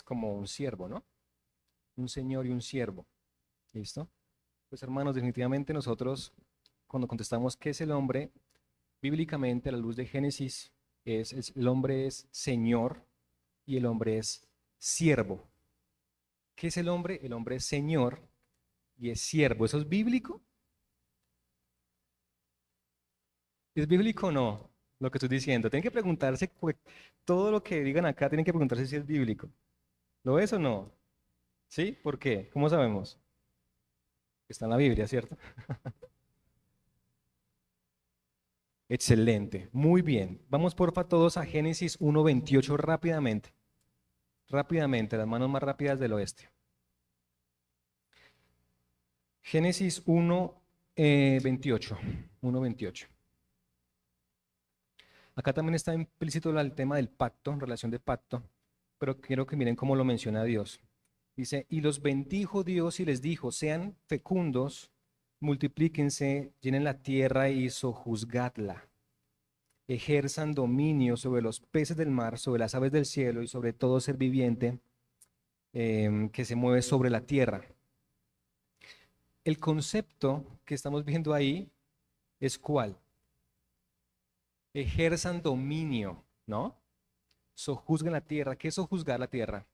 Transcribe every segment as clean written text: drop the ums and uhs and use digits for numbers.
como un siervo, ¿no? Un señor y un siervo. ¿Listo? Pues hermanos, definitivamente nosotros, cuando contestamos qué es el hombre, bíblicamente a la luz de Génesis, el hombre es señor y el hombre es siervo. ¿Qué es el hombre? El hombre es señor y es siervo. ¿Eso es bíblico? ¿Es bíblico o no? Lo que estoy diciendo. Tienen que preguntarse, todo lo que digan acá, tienen que preguntarse si es bíblico. ¿Lo es o no? ¿Sí? ¿Por qué? ¿Cómo sabemos? Está en la Biblia, ¿cierto? Excelente, muy bien. Vamos porfa todos a Génesis 1:28 rápidamente. Rápidamente, las manos más rápidas del oeste. Génesis 1:28. 1:28. Acá también está implícito el tema del pacto, relación de pacto, pero quiero que miren cómo lo menciona Dios. Dice, y los bendijo Dios y les dijo, sean fecundos, multiplíquense, llenen la tierra y sojuzgadla, ejerzan dominio sobre los peces del mar, sobre las aves del cielo y sobre todo ser viviente que se mueve sobre la tierra. El concepto que estamos viendo ahí es cuál. Ejerzan dominio, ¿no? Sojuzgan la tierra. ¿Qué es sojuzgar la tierra?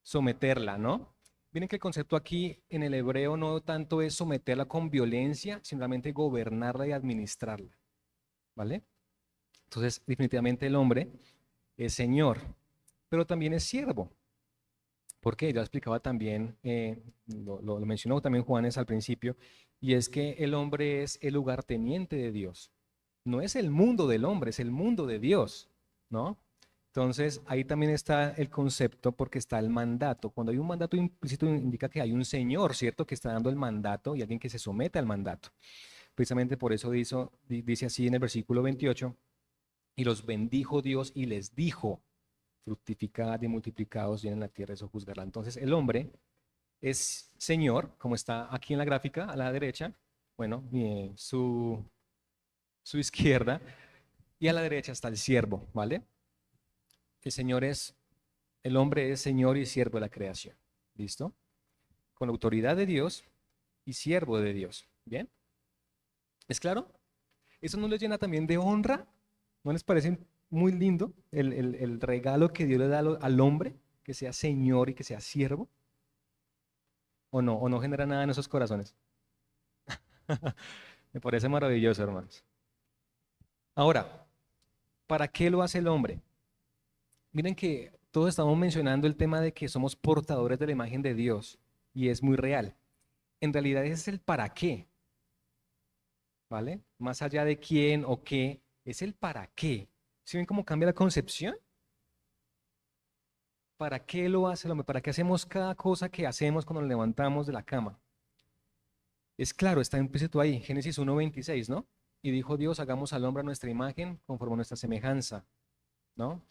Someterla, ¿no? Miren que el concepto aquí en el hebreo no tanto es someterla con violencia, sino realmente gobernarla y administrarla, ¿vale? Entonces, definitivamente el hombre es señor, pero también es siervo. Porque ya explicaba también, lo mencionó también Juanes al principio, y es que el hombre es el lugarteniente de Dios. No es el mundo del hombre, es el mundo de Dios, ¿no? Entonces, ahí también está el concepto porque está el mandato. Cuando hay un mandato implícito indica que hay un señor, ¿cierto? Que está dando el mandato y alguien que se somete al mandato. Precisamente por eso dice así en el versículo 28, y los bendijo Dios y les dijo, fructificad y multiplicados, llenen la tierra y sojuzgarla. Entonces, el hombre es señor, como está aquí en la gráfica, a la derecha, bueno, su izquierda, y a la derecha está el siervo, ¿vale? El Señor es, el hombre es Señor y siervo de la creación. ¿Listo? Con la autoridad de Dios y siervo de Dios. ¿Bien? ¿Es claro? ¿Eso no les llena también de honra? ¿No les parece muy lindo el regalo que Dios le da al hombre, que sea Señor y que sea siervo? ¿O no? ¿O no genera nada en esos corazones? Me parece maravilloso, hermanos. Ahora, ¿para qué lo hace el hombre? Miren que todos estamos mencionando el tema de que somos portadores de la imagen de Dios y es muy real. En realidad ese es el para qué, ¿vale? Más allá de quién o qué, es el para qué. ¿Sí ven cómo cambia la concepción? ¿Para qué lo hace el hombre? ¿Para qué hacemos cada cosa que hacemos cuando nos levantamos de la cama? Es claro, está implícito ahí, Génesis 1:26, ¿no? Y dijo Dios, hagamos al hombre a nuestra imagen, conforme a nuestra semejanza, ¿no?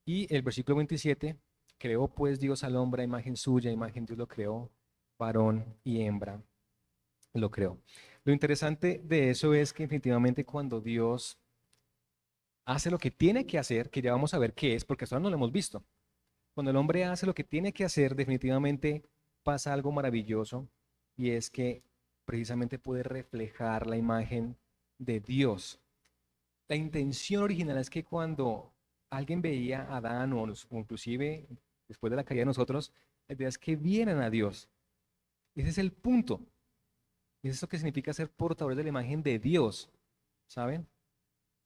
Y el versículo 27, creó pues Dios al hombre a imagen suya, a imagen Dios lo creó, varón y hembra lo creó. Lo interesante de eso es que definitivamente cuando Dios hace lo que tiene que hacer, que ya vamos a ver qué es, porque hasta ahora no lo hemos visto. Cuando el hombre hace lo que tiene que hacer, definitivamente pasa algo maravilloso y es que precisamente puede reflejar la imagen de Dios. La intención original es que cuando alguien veía a Adán o inclusive después de la caída de nosotros, la idea es que vieran a Dios. Ese es el punto. Es eso que significa ser portadores de la imagen de Dios, ¿saben?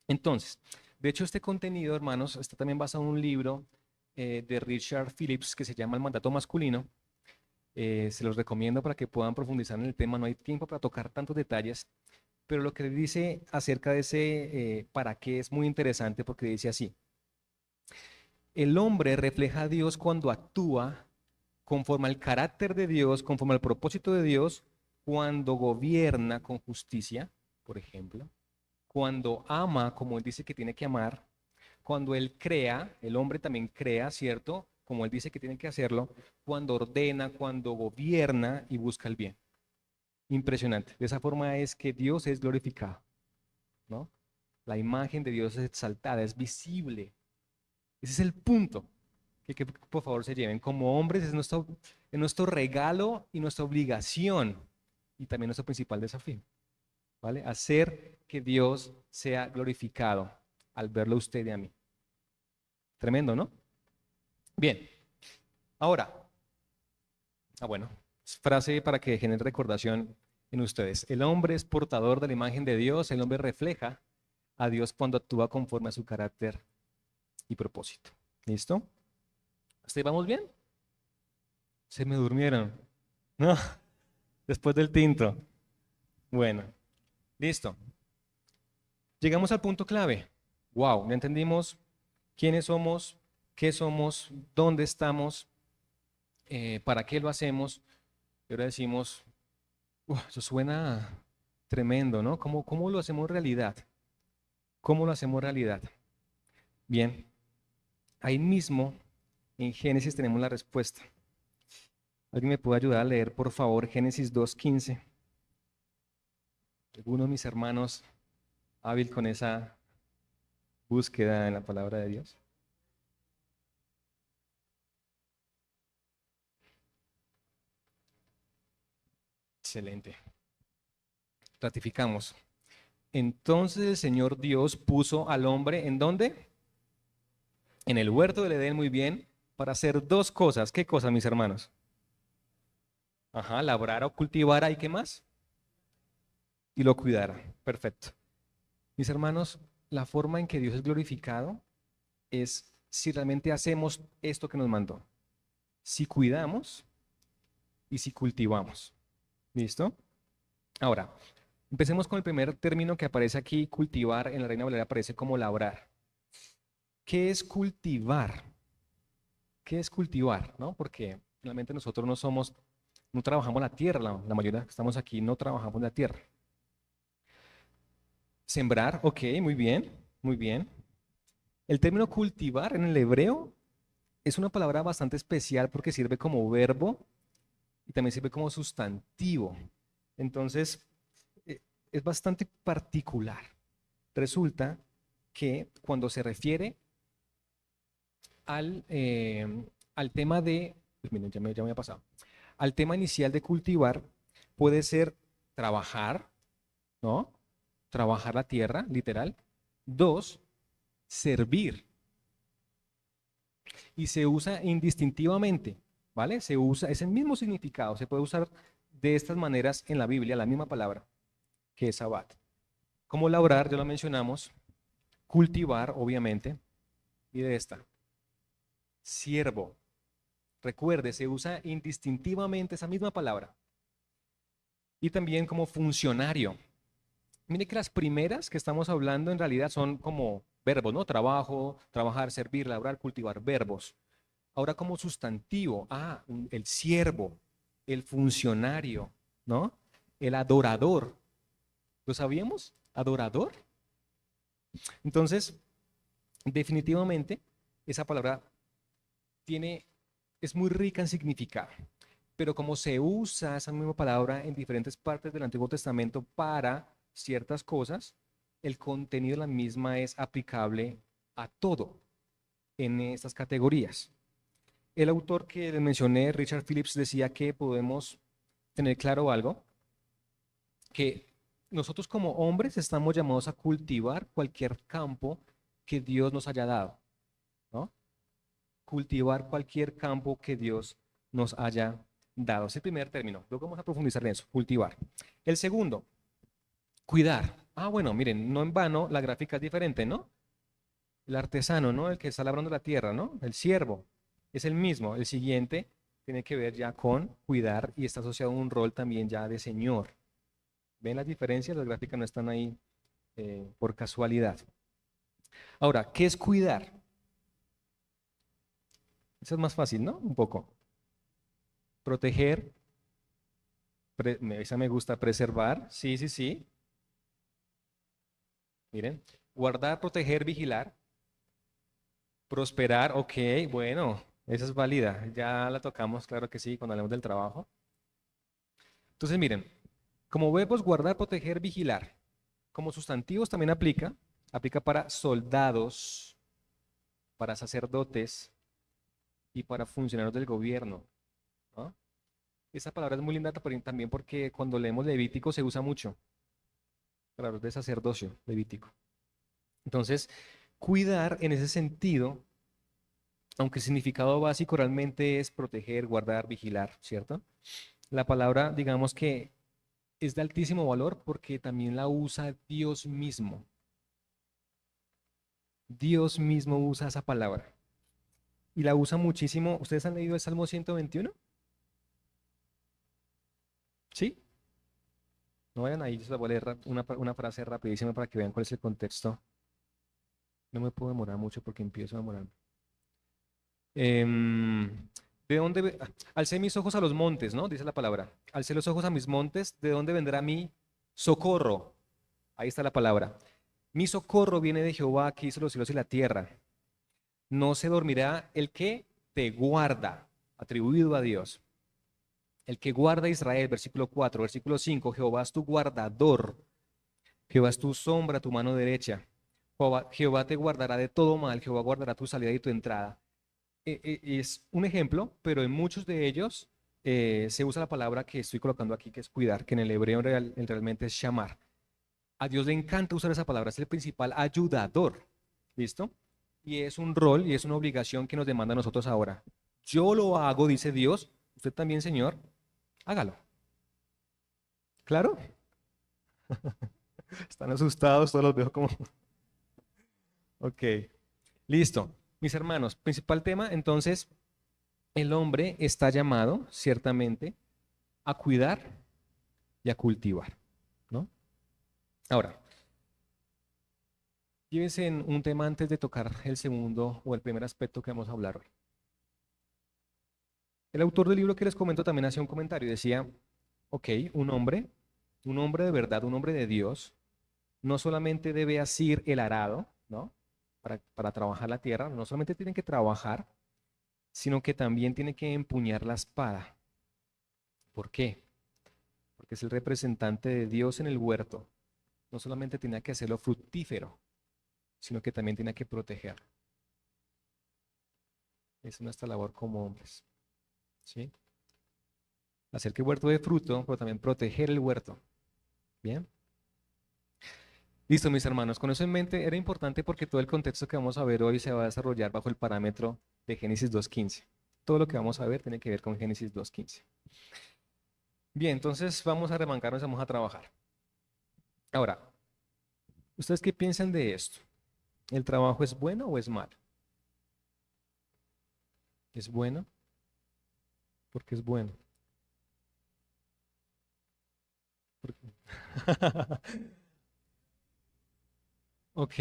Entonces, de hecho, este contenido, hermanos, está también basado en un libro de Richard Phillips que se llama El mandato masculino. Se los recomiendo para que puedan profundizar en el tema. No hay tiempo para tocar tantos detalles, pero lo que dice acerca de ese para qué es muy interesante porque dice así: el hombre refleja a Dios cuando actúa conforme al carácter de Dios, conforme al propósito de Dios, cuando gobierna con justicia, por ejemplo, cuando ama como Él dice que tiene que amar, cuando Él crea, el hombre también crea, ¿cierto? Como Él dice que tiene que hacerlo, cuando ordena, cuando gobierna y busca el bien. Impresionante. De esa forma es que Dios es glorificado, ¿no? La imagen de Dios es exaltada, es visible. Ese es el punto que por favor se lleven. Como hombres es nuestro regalo y nuestra obligación y también nuestro principal desafío, ¿vale? Hacer que Dios sea glorificado al verlo a usted y a mí. Tremendo, ¿no? Bien, ahora, bueno, frase para que genere recordación en ustedes. El hombre es portador de la imagen de Dios, el hombre refleja a Dios cuando actúa conforme a su carácter y propósito. ¿Listo? ¿Hasta ahí vamos bien? Se me durmieron. No, después del tinto. Bueno, listo. Llegamos al punto clave. Wow, ya entendimos quiénes somos, qué somos, dónde estamos, para qué lo hacemos. Y ahora decimos, eso suena tremendo, ¿no? ¿Cómo lo hacemos realidad? ¿Cómo lo hacemos realidad? Bien, ahí mismo en Génesis tenemos la respuesta. ¿Alguien me puede ayudar a leer, por favor, Génesis 2:15? Alguno de mis hermanos hábil con esa búsqueda en la palabra de Dios. Excelente. Ratificamos. Entonces el Señor Dios puso al hombre ¿en dónde? En el huerto del Edén, muy bien, para hacer dos cosas. ¿Qué cosas, mis hermanos? Ajá, labrar o cultivar, ¿y qué más? Y lo cuidara. Perfecto. Mis hermanos, la forma en que Dios es glorificado es si realmente hacemos esto que nos mandó. Si cuidamos y si cultivamos. ¿Listo? Ahora, empecemos con el primer término que aparece aquí, cultivar. En la Reina Valera aparece como labrar. ¿Qué es cultivar? ¿Qué es cultivar? ¿No? Porque realmente nosotros no trabajamos la tierra, la mayoría que estamos aquí no trabajamos la tierra. Sembrar, ok, muy bien, muy bien. El término cultivar en el hebreo es una palabra bastante especial porque sirve como verbo y también sirve como sustantivo. Entonces, eh, es bastante particular. Resulta que cuando se refiere al tema de, pues miren, ya me había pasado, al tema inicial de cultivar, puede ser trabajar, ¿no? Trabajar la tierra, literal. Dos, servir. Y se usa indistintivamente, ¿vale? Se usa, es el mismo significado, se puede usar de estas maneras en la Biblia, la misma palabra que es sabat. Como labrar, ya lo mencionamos, cultivar, obviamente, y de esta, siervo. Recuerde, se usa indistintivamente esa misma palabra. Y también como funcionario. Mire que las primeras que estamos hablando en realidad son como verbos, ¿no? Trabajo, trabajar, servir, labrar, cultivar, verbos. Ahora como sustantivo, el siervo, el funcionario, ¿no? El adorador. ¿Lo sabíamos? Adorador. Entonces, definitivamente, esa palabra tiene, es muy rica en significado. Pero como se usa esa misma palabra en diferentes partes del Antiguo Testamento para ciertas cosas, el contenido de la misma es aplicable a todo en estas categorías. El autor que les mencioné, Richard Phillips, decía que podemos tener claro algo, que nosotros como hombres estamos llamados a cultivar cualquier campo que Dios nos haya dado, ¿no? Cultivar cualquier campo que Dios nos haya dado. Es el primer término. Luego vamos a profundizar en eso, cultivar. El segundo, cuidar. Bueno, miren, no en vano la gráfica es diferente, ¿no? El artesano, ¿no? El que está labrando la tierra, ¿no? El siervo. Es el mismo. El siguiente tiene que ver ya con cuidar y está asociado a un rol también ya de señor. ¿Ven las diferencias? Las gráficas no están ahí por casualidad. Ahora, ¿qué es cuidar? Eso es más fácil, ¿no? Un poco. Proteger, esa me gusta, preservar, sí, sí, sí. Miren, guardar, proteger, vigilar, prosperar, ok, bueno, esa es válida. Ya la tocamos, claro que sí, cuando hablamos del trabajo. Entonces, miren, como verbos, guardar, proteger, vigilar. Como sustantivos también aplica para soldados, para sacerdotes y para funcionarios del gobierno, ¿no? Esa palabra es muy linda también porque cuando leemos Levítico se usa mucho, palabras de sacerdocio, Levítico. Entonces, cuidar en ese sentido, aunque el significado básico realmente es proteger, guardar, vigilar, ¿cierto? La palabra, digamos que es de altísimo valor porque también la usa Dios mismo. Dios mismo usa esa palabra y la usa muchísimo. ¿Ustedes han leído el Salmo 121? ¿Sí? No vayan ahí, yo se la voy a leer una frase rapidísima para que vean cuál es el contexto. No me puedo demorar mucho porque empiezo a demorar. ¿De dónde alcé mis ojos a los montes, ¿no? Dice la palabra. Alcé los ojos a mis montes, ¿de dónde vendrá mi socorro? Ahí está la palabra. Mi socorro viene de Jehová que hizo los cielos y la tierra. No se dormirá el que te guarda, atribuido a Dios. El que guarda a Israel, versículo 4, versículo 5, Jehová es tu guardador, Jehová es tu sombra, tu mano derecha. Jehová te guardará de todo mal, Jehová guardará tu salida y tu entrada. Es un ejemplo, pero en muchos de ellos se usa la palabra que estoy colocando aquí, que es cuidar, que en el hebreo realmente es shamar. A Dios le encanta usar esa palabra, es el principal ayudador. ¿Listo? Y es un rol y es una obligación que nos demanda a nosotros ahora. Yo lo hago, dice Dios, usted también, Señor, hágalo. ¿Claro? Están asustados, todos los veo como... Ok, listo. Mis hermanos, principal tema, entonces, el hombre está llamado, ciertamente, a cuidar y a cultivar, ¿no? Ahora, llévense en un tema antes de tocar el segundo o el primer aspecto que vamos a hablar hoy. El autor del libro que les comento también hacía un comentario y decía, ok, un hombre de verdad, un hombre de Dios, no solamente debe asir el arado, ¿no? Para trabajar la tierra, no solamente tiene que trabajar, sino que también tiene que empuñar la espada. ¿Por qué? Porque es el representante de Dios en el huerto. No solamente tenía que hacerlo fructífero, sino que también tenía que protegerlo. Es nuestra labor como hombres, ¿sí? Hacer que el huerto dé fruto, pero también proteger el huerto. ¿Bien? Listo, mis hermanos. Con eso en mente era importante porque todo el contexto que vamos a ver hoy se va a desarrollar bajo el parámetro de Génesis 2.15. Todo lo que vamos a ver tiene que ver con Génesis 2.15. Bien, entonces vamos a remangarnos y vamos a trabajar. Ahora, ¿ustedes qué piensan de esto? ¿El trabajo es bueno o es malo? ¿Es bueno? Porque es bueno. Porque- Ok,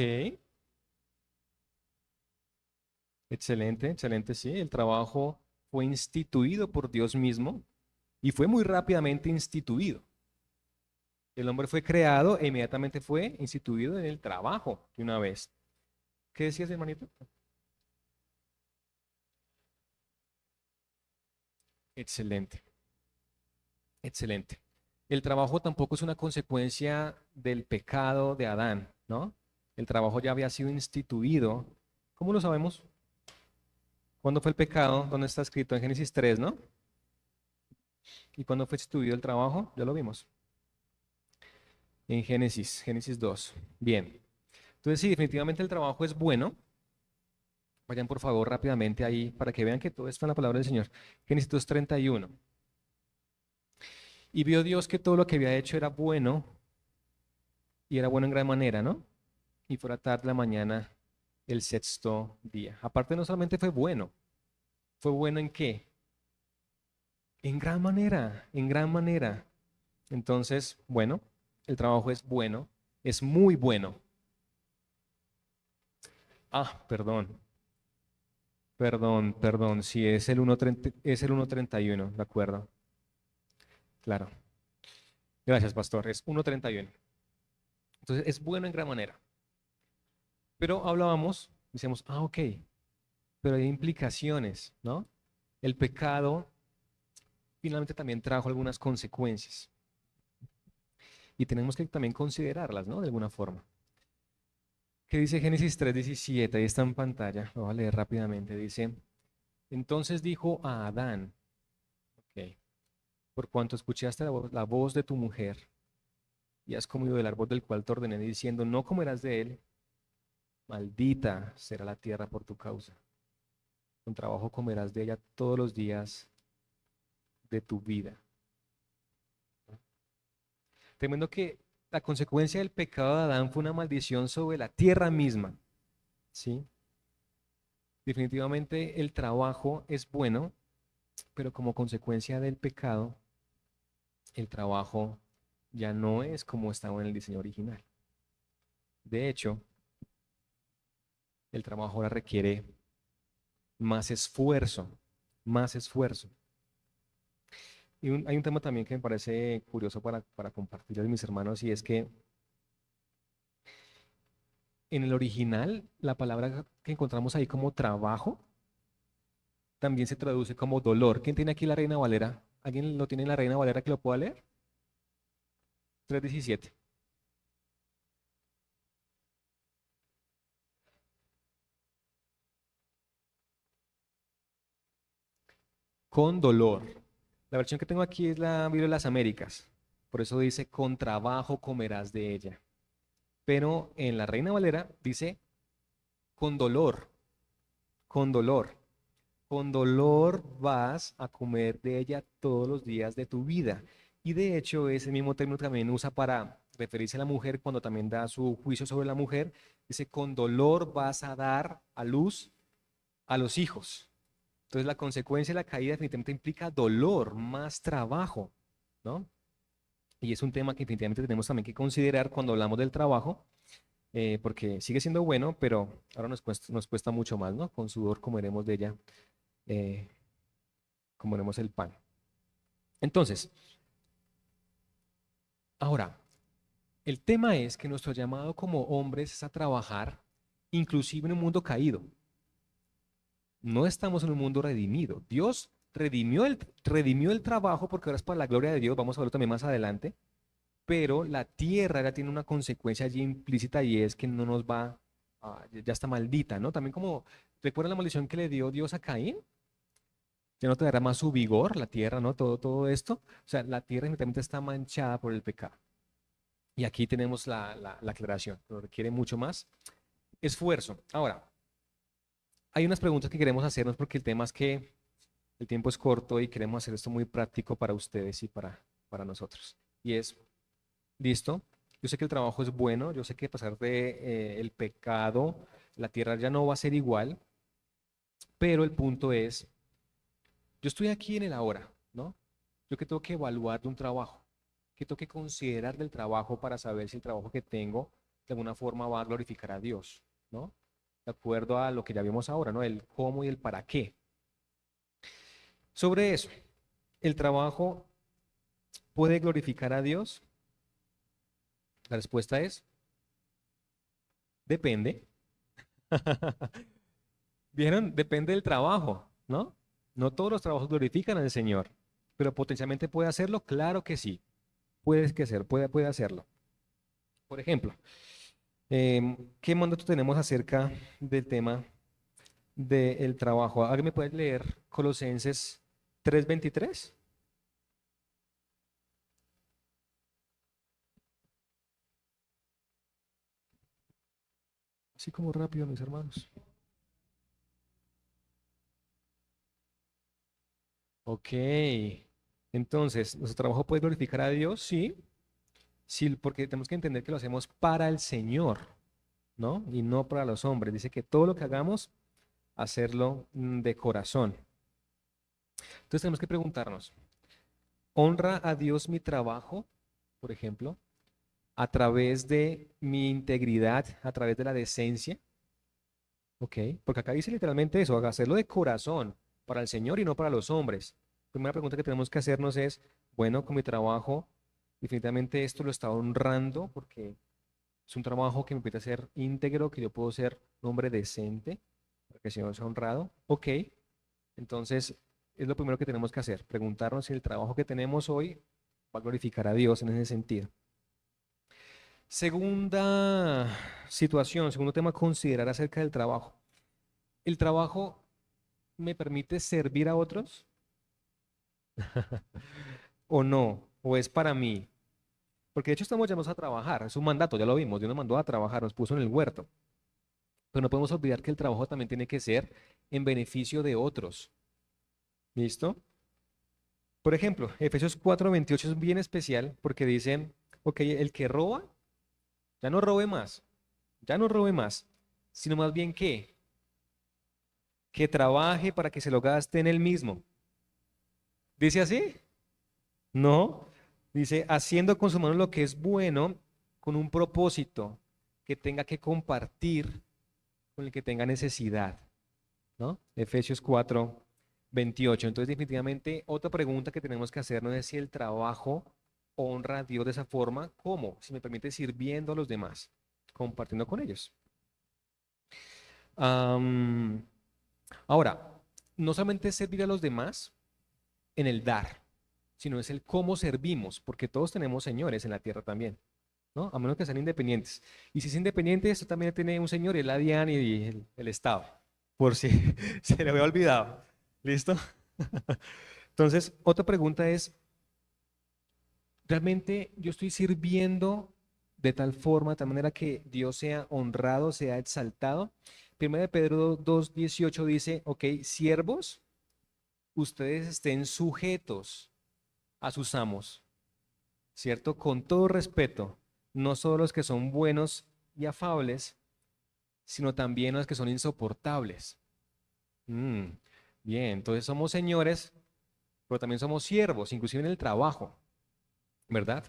excelente, excelente, sí. El trabajo fue instituido por Dios mismo y fue muy rápidamente instituido. El hombre fue creado e inmediatamente fue instituido en el trabajo de una vez. ¿Qué decías, hermanito? Excelente, excelente. El trabajo tampoco es una consecuencia del pecado de Adán, ¿no? El trabajo ya había sido instituido. ¿Cómo lo sabemos? ¿Cuándo fue el pecado? ¿Dónde está escrito? En Génesis 3, ¿no? ¿Y cuándo fue instituido el trabajo? Ya lo vimos. En Génesis 2. Bien. Entonces, sí, definitivamente el trabajo es bueno. Vayan por favor rápidamente ahí para que vean que todo está en la palabra del Señor. Génesis 2:31. Y vio Dios que todo lo que había hecho era bueno y era bueno en gran manera, ¿no? Y fuera tarde la mañana el sexto día. Aparte no solamente fue bueno en qué? En gran manera, en gran manera. Entonces, bueno, el trabajo es bueno, es muy bueno. Ah, perdón, sí, es el 1:30, es el 1:31, ¿de acuerdo? Claro. Gracias, pastor, es 1:31. Entonces, es bueno en gran manera. Pero hablábamos, decíamos, ok, pero hay implicaciones, ¿no? El pecado finalmente también trajo algunas consecuencias y tenemos que también considerarlas, ¿no? De alguna forma. ¿Qué dice Génesis 3:17? Ahí está en pantalla. Lo voy a leer rápidamente. Dice, entonces dijo a Adán, ok, por cuanto escuchaste la voz de tu mujer y has comido del árbol del cual te ordené diciendo, no comerás de él, maldita será la tierra por tu causa. Con trabajo comerás de ella todos los días de tu vida. Tremendo que la consecuencia del pecado de Adán fue una maldición sobre la tierra misma, ¿sí? Definitivamente el trabajo es bueno, pero como consecuencia del pecado, el trabajo ya no es como estaba en el diseño original. De hecho, el trabajo ahora requiere más esfuerzo, más esfuerzo. Y hay un tema también que me parece curioso para compartirles mis hermanos, y es que en el original, la palabra que encontramos ahí como trabajo también se traduce como dolor. ¿Quién tiene aquí la Reina Valera? ¿Alguien lo tiene en la Reina Valera que lo pueda leer? 3:17. Con dolor. La versión que tengo aquí es la Biblia de las Américas. Por eso dice, con trabajo comerás de ella. Pero en la Reina Valera dice, con dolor, con dolor. Con dolor vas a comer de ella todos los días de tu vida. Y de hecho, ese mismo término también usa para referirse a la mujer cuando también da su juicio sobre la mujer. Dice, con dolor vas a dar a luz a los hijos. Entonces, la consecuencia de la caída definitivamente implica dolor, más trabajo, ¿no? Y es un tema que definitivamente tenemos también que considerar cuando hablamos del trabajo, porque sigue siendo bueno, pero ahora nos cuesta mucho más, ¿no? Con sudor comeremos de ella, eh, comeremos el pan. Entonces, ahora, el tema es que nuestro llamado como hombres es a trabajar, inclusive en un mundo caído. No estamos en un mundo redimido. Dios redimió el trabajo porque ahora es para la gloria de Dios, vamos a verlo también más adelante, pero la tierra ya tiene una consecuencia allí implícita y es que no nos va, ya está maldita, ¿no? También como, ¿recuerdan la maldición que le dio Dios a Caín? Ya no te dará más su vigor, la tierra, ¿no? Todo esto. O sea, la tierra inmediatamente está manchada por el pecado. Y aquí tenemos la aclaración, pero requiere mucho más esfuerzo. Ahora, hay unas preguntas que queremos hacernos porque el tema es que el tiempo es corto y queremos hacer esto muy práctico para ustedes y para nosotros. Y es, listo, yo sé que el trabajo es bueno, yo sé que a pesar de el pecado, la tierra ya no va a ser igual, pero el punto es, yo estoy aquí en el ahora, ¿no? Yo que tengo que evaluar de un trabajo, que tengo que considerar del trabajo para saber si el trabajo que tengo de alguna forma va a glorificar a Dios, ¿no? De acuerdo a lo que ya vimos ahora, ¿no? El cómo y el para qué. Sobre eso, ¿el trabajo puede glorificar a Dios? La respuesta es, depende. ¿Vieron? Depende del trabajo, ¿no? No todos los trabajos glorifican al Señor, pero potencialmente puede hacerlo, claro que sí. Puede hacerlo. Por ejemplo, ¿qué mandato tenemos acerca del tema del trabajo? ¿Alguien me puede leer Colosenses 3:23? Así como rápido, mis hermanos. Ok. Entonces, ¿nuestro trabajo puede glorificar a Dios? Sí. Sí, porque tenemos que entender que lo hacemos para el Señor, ¿no? Y no para los hombres. Dice que todo lo que hagamos, hacerlo de corazón. Entonces tenemos que preguntarnos, ¿honra a Dios mi trabajo, por ejemplo, a través de mi integridad, a través de la decencia? ¿Ok? Porque acá dice literalmente eso, hacerlo de corazón, para el Señor y no para los hombres. Primera pregunta que tenemos que hacernos es, bueno, con mi trabajo, definitivamente esto lo está honrando porque es un trabajo que me permite ser íntegro, que yo puedo ser un hombre decente, para que el Señor sea honrado. Ok, entonces es lo primero que tenemos que hacer, preguntarnos si el trabajo que tenemos hoy va a glorificar a Dios en ese sentido. Segunda situación, segundo tema a considerar acerca del trabajo. ¿El trabajo me permite servir a otros o no? ¿O es para mí? Porque de hecho estamos llamados a trabajar, es un mandato, ya lo vimos, Dios nos mandó a trabajar, nos puso en el huerto. Pero no podemos olvidar que el trabajo también tiene que ser en beneficio de otros. ¿Listo? Por ejemplo, Efesios 4:28 es bien especial porque dice, ok, el que roba, ya no robe más, ya no robe más, sino más bien que trabaje para que se lo gaste en él mismo. ¿Dice así? No. Dice, haciendo con su mano lo que es bueno, con un propósito, que tenga que compartir con el que tenga necesidad. ¿No? Efesios 4:28. Entonces, definitivamente, otra pregunta que tenemos que hacernos es si el trabajo honra a Dios de esa forma, ¿cómo? Si me permite sirviendo a los demás, compartiendo con ellos. Am, Ahora, no solamente es servir a los demás en el dar, sino es el cómo servimos, porque todos tenemos señores en la tierra también, ¿no? A menos que sean independientes. Y si es independiente, esto también tiene un señor, y es la DIAN y el Estado, por si se le había olvidado. ¿Listo? Entonces, otra pregunta es, ¿realmente yo estoy sirviendo de tal forma, de tal manera que Dios sea honrado, sea exaltado? Primera de Pedro 2:18 dice, ok, siervos, ustedes estén sujetos a sus amos, ¿cierto? Con todo respeto, no solo los que son buenos y afables, sino también los que son insoportables. Mm, bien, entonces somos señores, pero también somos siervos, inclusive en el trabajo, ¿verdad?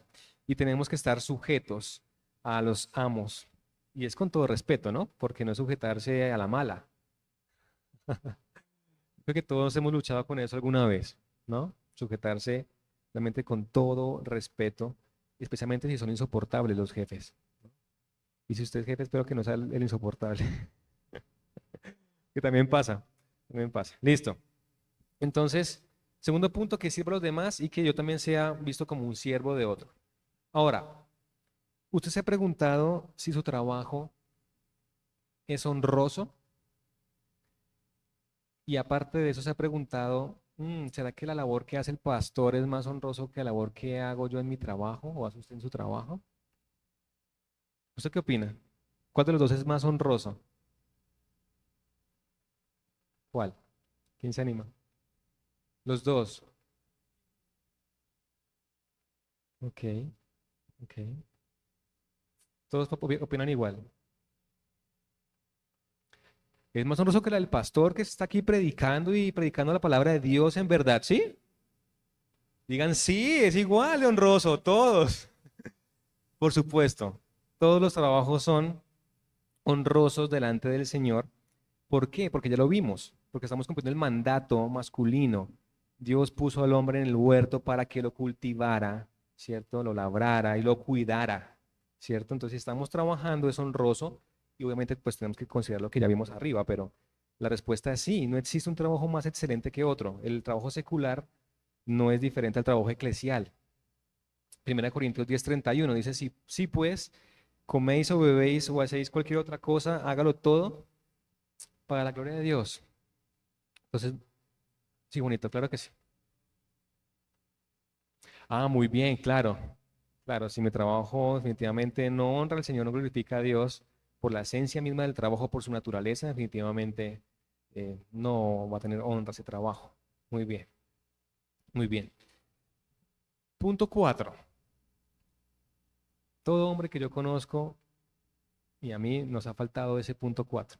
Y tenemos que estar sujetos a los amos. Y es con todo respeto, ¿no? Porque no es sujetarse a la mala. Creo que todos hemos luchado con eso alguna vez, ¿no? Sujetarse realmente con todo respeto, especialmente si son insoportables los jefes. Y si usted es jefe, espero que no sea el insoportable, que también pasa, también pasa. Listo. Entonces, segundo punto, que sirva a los demás y que yo también sea visto como un siervo de otro. Ahora, ¿usted se ha preguntado si su trabajo es honroso? Y aparte de eso, se ha preguntado, ¿será que la labor que hace el pastor es más honroso que la labor que hago yo en mi trabajo o hace usted en su trabajo? ¿Usted qué opina? ¿Cuál de los dos es más honroso? ¿Cuál? ¿Quién se anima? Los dos. Ok, ok. Todos opinan igual. Es más honroso que la del pastor que está aquí predicando y predicando la palabra de Dios en verdad, ¿sí? Digan, sí, es igual de honroso, todos. Por supuesto, todos los trabajos son honrosos delante del Señor. ¿Por qué? Porque ya lo vimos, porque estamos cumpliendo el mandato masculino. Dios puso al hombre en el huerto para que lo cultivara, ¿cierto? Lo labrara y lo cuidara, ¿cierto? Entonces, si estamos trabajando, es honroso y obviamente pues tenemos que considerar lo que ya vimos arriba, pero la respuesta es sí, no existe un trabajo más excelente que otro. El trabajo secular no es diferente al trabajo eclesial. 1 Corintios 10:31 dice, si pues coméis o bebéis o hacéis cualquier otra cosa, hágalo todo para la gloria de Dios. Entonces, sí, bonito, claro que sí. Ah, muy bien, claro. Claro, si mi trabajo definitivamente no honra al Señor, no glorifica a Dios por la esencia misma del trabajo, por su naturaleza, definitivamente no va a tener honra ese trabajo. Muy bien, muy bien. Punto 4. Todo hombre que yo conozco y a mí nos ha faltado ese punto 4.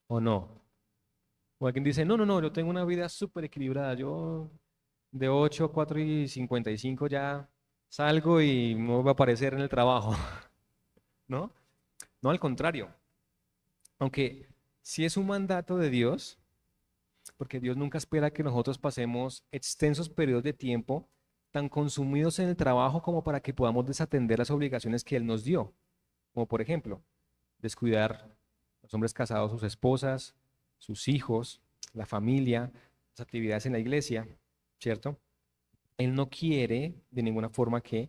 ¿O no? O alguien dice, no, no, no, yo tengo una vida súper equilibrada. Yo de 8 a 4:55 ya salgo y me voy a aparecer en el trabajo. ¿No? No, al contrario. Aunque sí es un mandato de Dios, porque Dios nunca espera que nosotros pasemos extensos periodos de tiempo tan consumidos en el trabajo como para que podamos desatender las obligaciones que Él nos dio. Como por ejemplo, descuidar los hombres casados, sus esposas, sus hijos, la familia, las actividades en la iglesia, ¿cierto? Él no quiere de ninguna forma que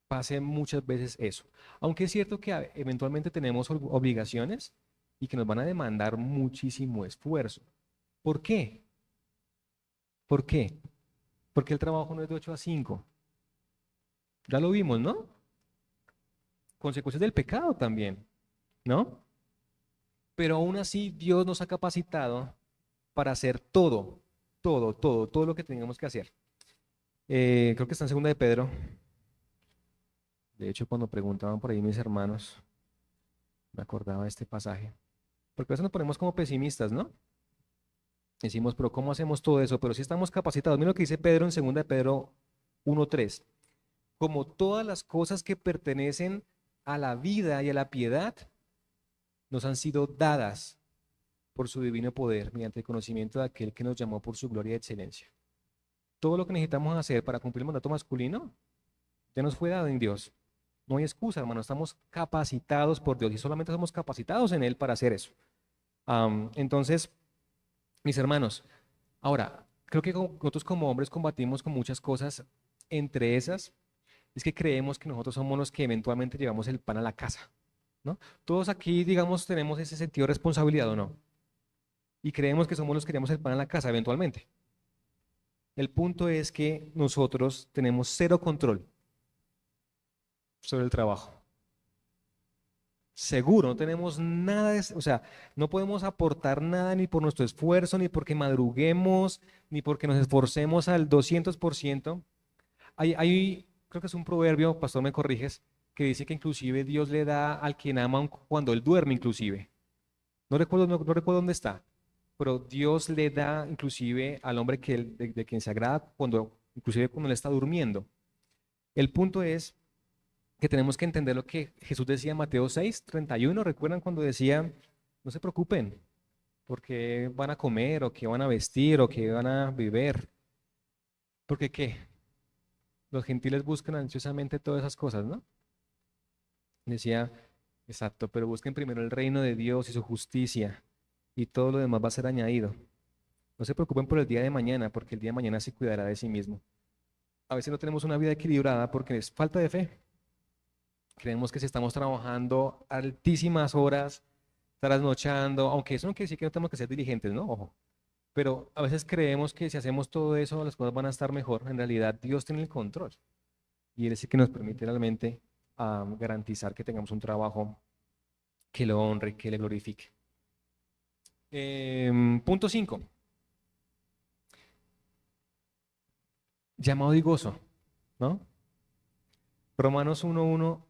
pase muchas veces eso. Aunque es cierto que eventualmente tenemos obligaciones y que nos van a demandar muchísimo esfuerzo. ¿Por qué? ¿Por qué? Porque el trabajo no es de 8 a 5. Ya lo vimos, ¿no? Consecuencias del pecado también, ¿no? Pero aún así Dios nos ha capacitado para hacer todo lo que tengamos que hacer. Creo que está en segunda de Pedro. De hecho, cuando preguntaban por ahí mis hermanos, me acordaba de este pasaje. Porque a veces nos ponemos como pesimistas, ¿no? Decimos, pero ¿cómo hacemos todo eso? Pero si estamos capacitados. Mira lo que dice Pedro en segunda de Pedro 1:3. Como todas las cosas que pertenecen a la vida y a la piedad nos han sido dadas por su divino poder mediante el conocimiento de aquel que nos llamó por su gloria y excelencia. Todo lo que necesitamos hacer para cumplir el mandato masculino ya nos fue dado en Dios. No hay excusa, hermano, estamos capacitados por Dios y solamente somos capacitados en Él para hacer eso. Entonces, mis hermanos, ahora, creo que nosotros como hombres combatimos con muchas cosas. Entre esas, es que creemos que nosotros somos los que eventualmente llevamos el pan a la casa, ¿no? Todos aquí, digamos, tenemos ese sentido de responsabilidad, ¿o no? Y creemos que somos los que llevamos el pan a la casa eventualmente. El punto es que nosotros tenemos cero control sobre el trabajo. Seguro, no tenemos nada, o sea, no podemos aportar nada ni por nuestro esfuerzo, ni porque madruguemos, ni porque nos esforcemos al 200%. Creo que es un proverbio, pastor, me corriges, que dice que inclusive Dios le da al quien ama cuando él duerme, inclusive. No recuerdo dónde está, pero Dios le da inclusive al hombre de quien se agrada inclusive cuando él está durmiendo. El punto es que tenemos que entender lo que Jesús decía en Mateo 6:31. ¿Recuerdan cuando decía, no se preocupen porque van a comer o qué van a vestir o qué van a beber? Porque qué, los gentiles buscan ansiosamente todas esas cosas, ¿no? Decía, exacto, pero busquen primero el reino de Dios y su justicia y todo lo demás va a ser añadido. No se preocupen por el día de mañana, porque el día de mañana se cuidará de sí mismo. A veces no tenemos una vida equilibrada porque es falta de fe. Creemos que si estamos trabajando altísimas horas, trasnochando, aunque eso no quiere decir que no tenemos que ser diligentes, ¿no? Ojo. Pero a veces creemos que si hacemos todo eso, las cosas van a estar mejor. En realidad, Dios tiene el control. Y Él es el que nos permite realmente garantizar que tengamos un trabajo que lo honre, que le glorifique. Punto 5. Llamado y gozo, ¿no? Romanos 1:1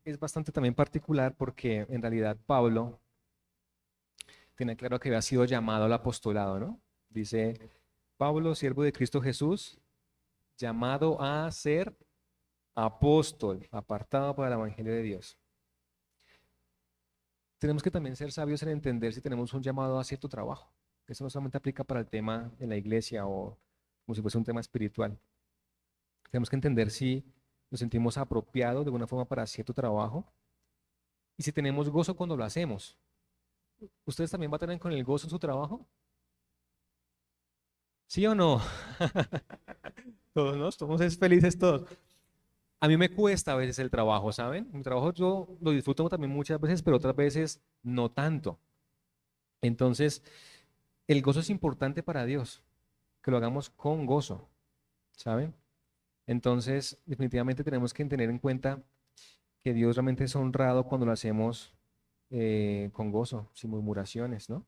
es bastante también particular porque en realidad Pablo tenía claro que había sido llamado al apostolado, ¿no? Dice, Pablo, siervo de Cristo Jesús, llamado a ser apóstol, apartado para el Evangelio de Dios. Tenemos que también ser sabios en entender si tenemos un llamado a cierto trabajo. Eso no solamente aplica para el tema de la iglesia o como si fuese un tema espiritual. Tenemos que entender si nos sentimos apropiados de alguna forma para cierto trabajo y si tenemos gozo cuando lo hacemos. ¿Ustedes también batallan con el gozo en su trabajo? ¿Sí o no? Todos, ¿no? Somos felices todos. A mí me cuesta a veces el trabajo, ¿saben? Mi trabajo yo lo disfruto también muchas veces, pero otras veces no tanto. Entonces, el gozo es importante para Dios, que lo hagamos con gozo, ¿saben? Entonces, definitivamente tenemos que tener en cuenta que Dios realmente es honrado cuando lo hacemos con gozo, sin murmuraciones, ¿no?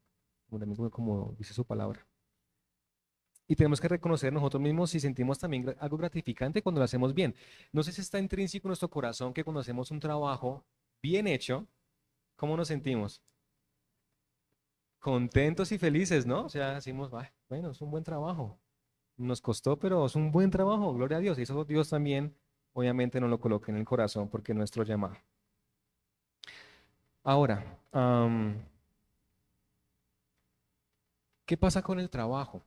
Como dice su palabra. Y tenemos que reconocer nosotros mismos si sentimos también algo gratificante cuando lo hacemos bien. No sé si está intrínseco en nuestro corazón que cuando hacemos un trabajo bien hecho, ¿cómo nos sentimos? Contentos y felices, ¿no? O sea, decimos, "Ah, bueno, es un buen trabajo. Nos costó, pero es un buen trabajo, gloria a Dios." Y eso Dios también, obviamente, nos lo coloca en el corazón porque es nuestro llamado. Ahora, ¿qué pasa con el trabajo?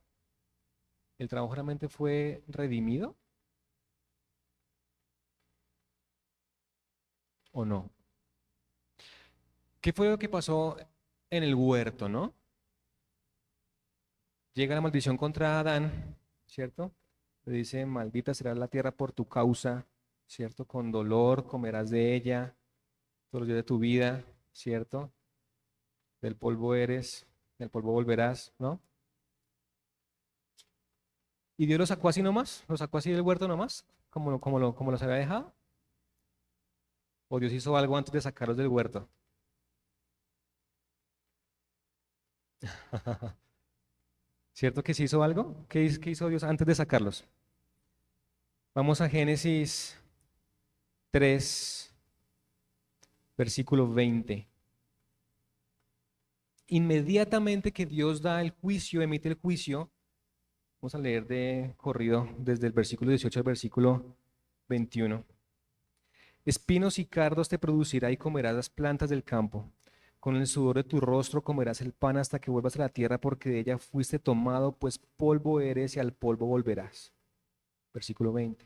¿El trabajo realmente fue redimido o no? ¿Qué fue lo que pasó en el huerto, no? Llega la maldición contra Adán, ¿cierto? Le dice, maldita será la tierra por tu causa. ¿cierto? Con dolor comerás de ella todos los días de tu vida, ¿cierto? Del polvo eres, del polvo volverás, ¿no? Y Dios lo sacó así nomás, lo sacó así del huerto nomás, como los había dejado. O Dios hizo algo antes de sacarlos del huerto. ¿Cierto que sí hizo algo? ¿Qué hizo Dios antes de sacarlos? Vamos a Génesis 3, versículo 20. Inmediatamente que Dios da el juicio, emite el juicio, vamos a leer de corrido desde el versículo 18 al versículo 21. Espinos y cardos te producirá y comerás las plantas del campo. Con el sudor de tu rostro comerás el pan hasta que vuelvas a la tierra, porque de ella fuiste tomado, pues polvo eres y al polvo volverás. Versículo 20.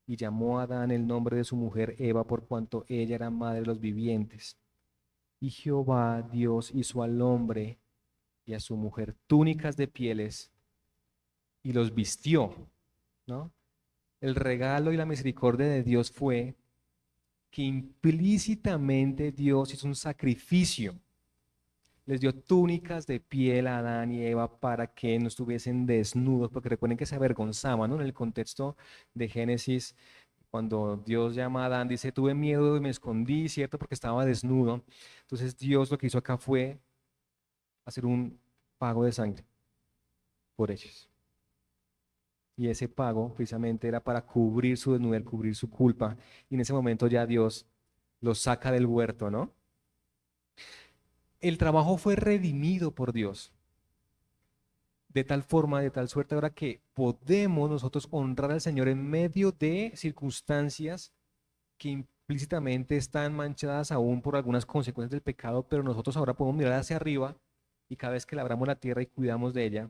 Y llamó a Adán el nombre de su mujer Eva, por cuanto ella era madre de los vivientes. Y Jehová Dios hizo al hombre y a su mujer túnicas de pieles y los vistió, ¿no? El regalo y la misericordia de Dios fue que implícitamente Dios hizo un sacrificio. Les dio túnicas de piel a Adán y Eva para que no estuviesen desnudos, porque recuerden que se avergonzaban, ¿no? En el contexto de Génesis, cuando Dios llama a Adán, dice, tuve miedo y me escondí, ¿cierto? Porque estaba desnudo. Entonces Dios lo que hizo acá fue hacer un pago de sangre por ellos. Y ese pago precisamente era para cubrir su desnudez, cubrir su culpa. Y en ese momento ya Dios los saca del huerto, ¿no? El trabajo fue redimido por Dios. De tal forma, de tal suerte ahora que podemos nosotros honrar al Señor en medio de circunstancias que implícitamente están manchadas aún por algunas consecuencias del pecado, pero nosotros ahora podemos mirar hacia arriba y cada vez que labramos la tierra y cuidamos de ella,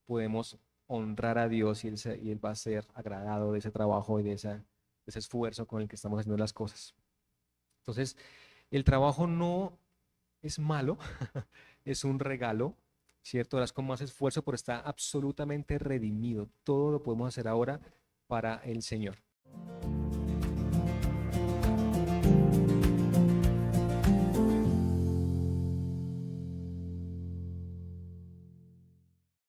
podemos honrar a Dios y Él va a ser agradado de ese trabajo y de ese esfuerzo con el que estamos haciendo las cosas. Entonces, el trabajo no es malo, es un regalo, ¿cierto? Harás con más esfuerzo, pero está absolutamente redimido. Todo lo podemos hacer ahora para el Señor.